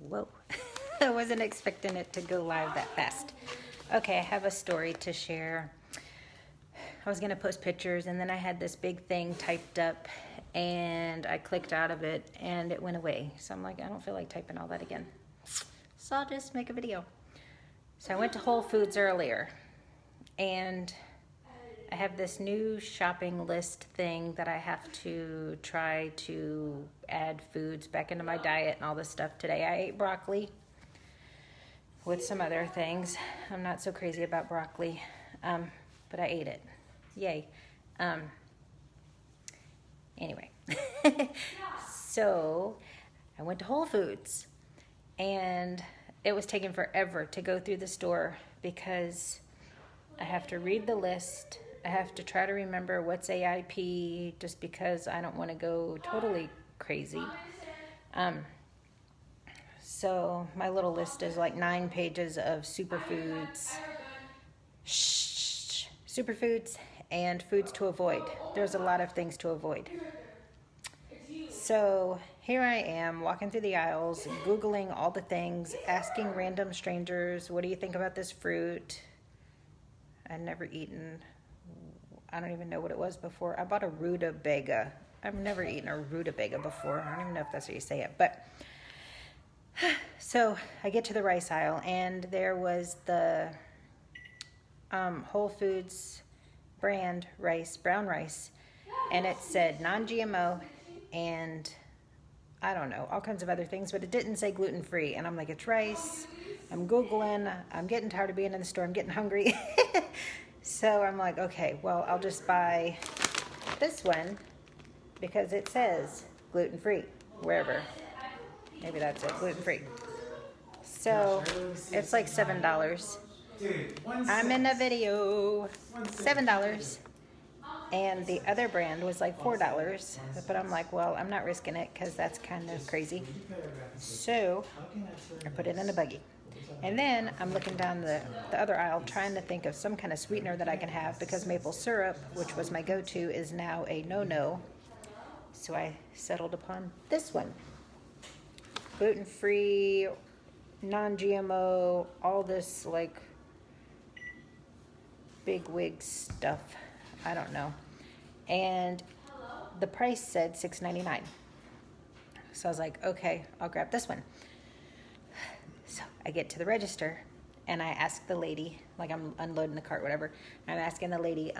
Whoa. I wasn't expecting it to go live that fast. Okay, I have a story to share. I was gonna post pictures and then I had this big thing typed up and I clicked out of it and it went away. So I'm like, I don't feel like typing all that again. So I'll just make a video. So I went to Whole Foods earlier and I have this new shopping list thing that I have to try to add foods back into my diet and all this stuff. Today I ate broccoli with some other things. I'm not so crazy about broccoli, but I ate it. Yay. Anyway, so I went to Whole Foods and it was taking forever to go through the store because I have to read the list. I have to try to remember what's AIP just because I don't want to go totally crazy. So my little list is like 9 pages of superfoods, and foods to avoid. There's a lot of things to avoid. So here I am walking through the aisles, Googling all the things, asking random strangers, what do you think about this fruit? I'd never eaten, I don't even know what it was before. I bought a rutabaga. I've never eaten a rutabaga before. I don't even know if that's how you say it. But so I get to the rice aisle and there was the Whole Foods brand rice, brown rice, and it said non-GMO and I don't know, all kinds of other things, but it didn't say gluten-free. And I'm like, it's rice. I'm Googling. I'm getting tired of being in the store. I'm getting hungry. So I'm like, okay, well, I'll just buy this one because it says gluten-free, wherever. Maybe that's it, gluten-free. So it's like $7. I'm in a video, $7. And the other brand was like $4. But I'm like, well, I'm not risking it because that's kind of crazy. So I put it in a buggy. And then I'm looking down the other aisle trying to think of some kind of sweetener that I can have because maple syrup, which was my go-to, is now a no-no. So I settled upon this one. Gluten-free, non-GMO, all this like big wig stuff. I don't know. And the price said $6.99. So I was like, okay, I'll grab this one. So I get to the register and I ask the lady, like I'm unloading the cart, whatever. I'm asking the lady,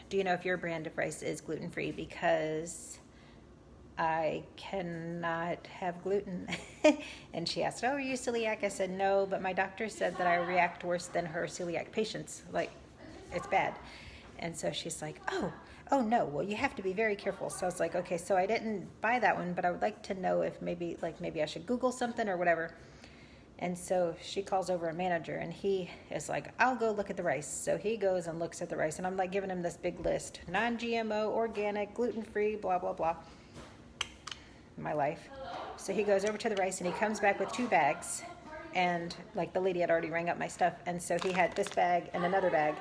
do you know if your brand of rice is gluten-free? Because I cannot have gluten. And she asked, oh, are you celiac? I said, no, but my doctor said that I react worse than her celiac patients. Like, it's bad. And so she's like, oh no, well, you have to be very careful. So I was like, okay, so I didn't buy that one, but I would like to know if maybe I should Google something or whatever. And so she calls over a manager and he is like, I'll go look at the rice. So he goes and looks at the rice and I'm like giving him this big list, non-GMO, organic, gluten-free, blah, blah, blah. My life. So he goes over to the rice and he comes back with 2 bags and like the lady had already rang up my stuff. And so he had this bag and another bag.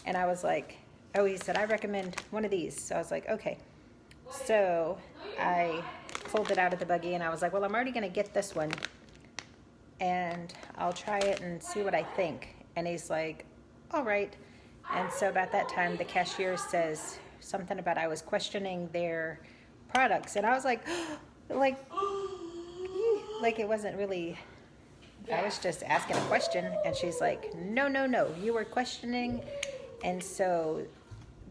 And I was like, oh, he said, I recommend one of these. So I was like, okay. So I pulled it out of the buggy and I was like, well, I'm already going to get this one and I'll try it and see what I think. And he's like, all right. And so about that time, the cashier says something about I was questioning their products. And I was like, like it wasn't really, I was just asking a question. And she's like, no, you were questioning. And so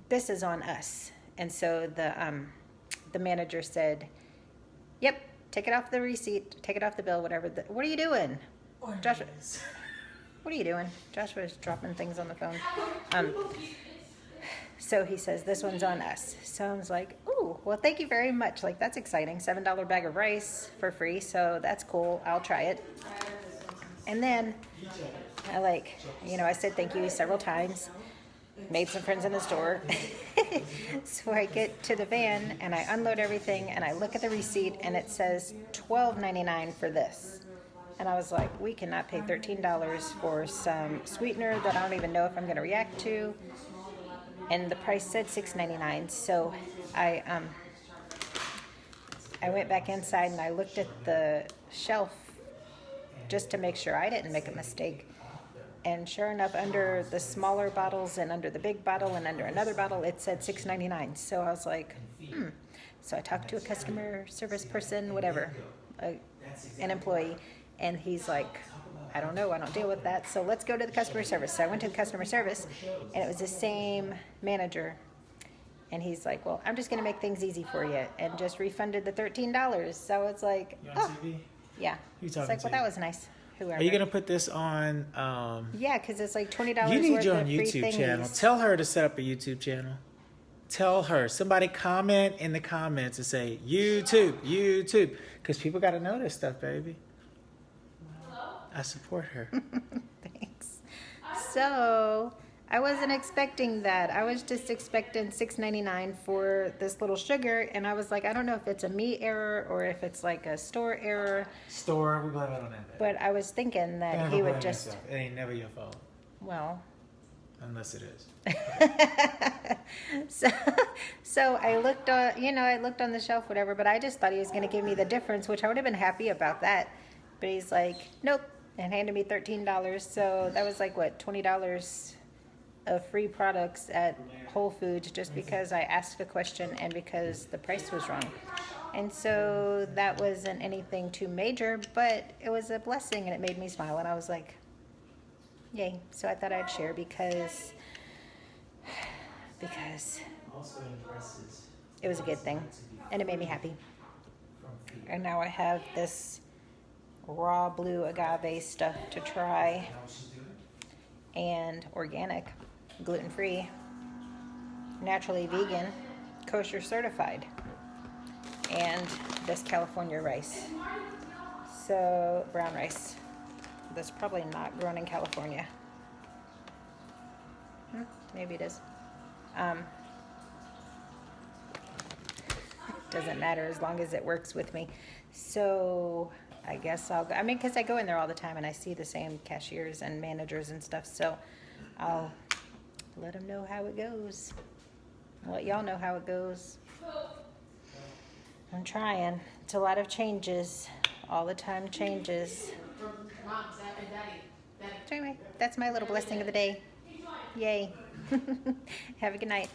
this is on us. And so the manager said, yep, take it off the receipt, take it off the bill, whatever. What are you doing? Joshua, what are you doing? Joshua's dropping things on the phone. So he says, this one's on us. So I was like, ooh, well, thank you very much. Like, that's exciting. $7 bag of rice for free. So that's cool. I'll try it. And then I said thank you several times. Made some friends in the store. So I get to the van and I unload everything and I look at the receipt and it says $12.99 for this. And I was like, we cannot pay $13 for some sweetener that I don't even know if I'm going to react to. And the price said $6.99. So I went back inside and I looked at the shelf just to make sure I didn't make a mistake. And sure enough, under the smaller bottles and under the big bottle and under another bottle, it said $6.99. So I was like, So I talked to a customer service person, whatever, an employee, and he's like, I don't know, I don't deal with that, so let's go to the customer service. So I went to the customer service, and it was the same manager. And he's like, well, I'm just going to make things easy for you, and just refunded the $13. So it's like, You on TV? Yeah. It's like, well, that was nice. Whoever. Are you going to put this on? Yeah, because it's like $20 You need worth your of own free YouTube thingies. channel. Tell her to set up a YouTube channel. Tell her. Somebody comment in the comments and say, YouTube. Because people got to know this stuff, baby. I support her. Thanks. So I wasn't expecting that. I was just expecting $6.99 for this little sugar, and I was like, I don't know if it's a me error or if it's like a store error. Store, we blame it on that. But I was thinking that he would just. Yourself. It ain't never your fault. Well. Unless it is. So I looked on the shelf, whatever, but I just thought he was going to give me the difference, which I would have been happy about that. But he's like, nope, and handed me $13. So that was like, what, $20 of free products at Whole Foods just because I asked a question and because the price was wrong. And so that wasn't anything too major, but it was a blessing and it made me smile. And I was like, yay. So I thought I'd share because it was a good thing and it made me happy. And now I have this raw blue agave stuff to try, and organic, gluten-free, naturally vegan, kosher certified, and this California rice. So brown rice. That's probably not grown in California. Maybe it is. Doesn't matter as long as it works with me. So I guess I'll go. I mean, because I go in there all the time and I see the same cashiers and managers and stuff. So I'll let them know how it goes. I'll let y'all know how it goes. I'm trying. It's a lot of changes. All the time changes. So anyway, that's my little blessing of the day. Yay. Have a good night.